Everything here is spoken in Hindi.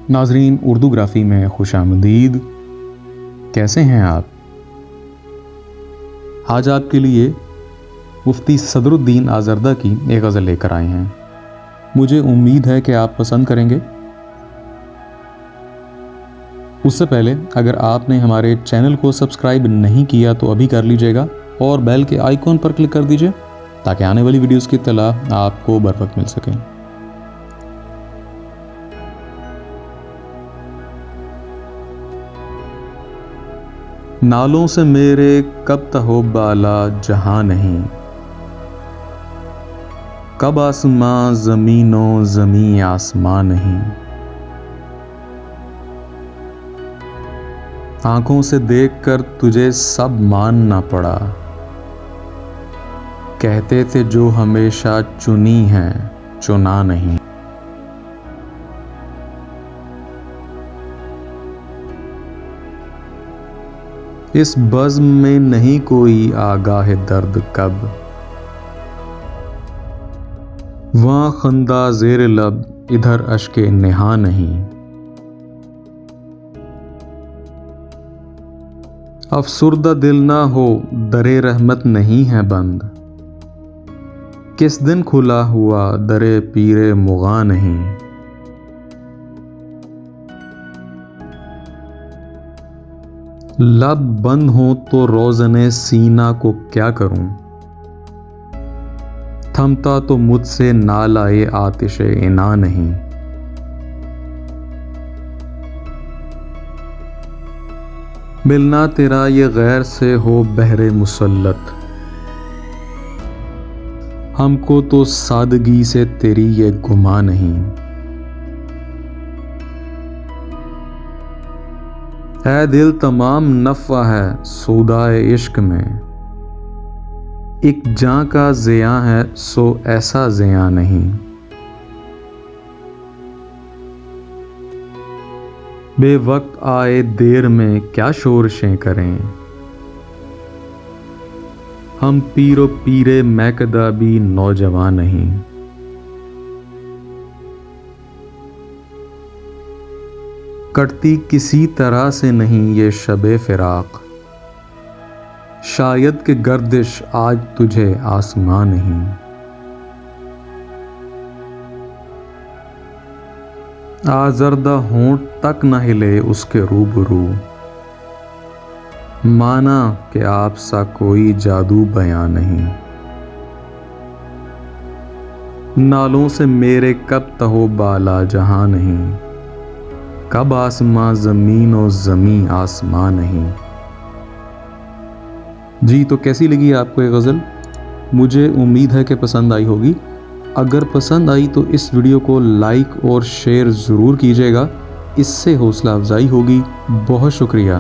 नाजरीन, उर्दूग्राफी में खुशामदीद। कैसे हैं आप? आज आपके लिए मुफ्ती सदरुद्दीन आज़रदा की एक गज़ल लेकर आए हैं। मुझे उम्मीद है कि आप पसंद करेंगे। उससे पहले अगर आपने हमारे चैनल को सब्सक्राइब नहीं किया तो अभी कर लीजिएगा और बेल के आइकॉन पर क्लिक कर दीजिए ताकि आने वाली वीडियोस की इत्तला आपको बर वक्त मिल सके। नालों से मेरे कब तहो बाला जहां नहीं, कब आसमां ज़मीनों ज़मीं आसमां नहीं। आंखों से देखकर तुझे सब मानना पड़ा, कहते थे जो हमेशा चुनी है चुना नहीं। इस बज़्म में नहीं कोई आगाह दर्द कब, वहाँ खंदा ज़ेर लब इधर अश्के नेहा नहीं। अफसुर्दा दिल ना हो दरे रहमत नहीं है बंद, किस दिन खुला हुआ दरे पीरे मुगा नहीं। लब बंद हो तो रोज़ने सीना को क्या करूं, थमता तो मुझसे नालाए आतिशे इना नहीं। मिलना तेरा ये गैर से हो बहरे मुसल्लत, हमको तो सादगी से तेरी ये गुमा नहीं। ऐ दिल तमाम नफ़ा है सौदाए इश्क में, एक जान का ज़िया है सो ऐसा ज़िया नहीं। बेवक्त आए देर में क्या शोरशें करें, हम पीरो पीरे मैकदा भी नौजवान नहीं। कटती किसी तरह से नहीं ये शबे फिराक, शायद कि गर्दिश आज तुझे आसमां नहीं। आज़रदा होंठ तक न हिले उसके रूबरू, माना कि आप सा कोई जादू बयां नहीं। नालों से मेरे कब तहो बाला जहां नहीं, कब आसमां ज़मीन और ज़मीं आसमां नहीं। जी, तो कैसी लगी आपको ये गज़ल? मुझे उम्मीद है कि पसंद आई होगी। अगर पसंद आई तो इस वीडियो को लाइक और शेयर ज़रूर कीजिएगा, इससे हौसला अफजाई होगी। बहुत शुक्रिया।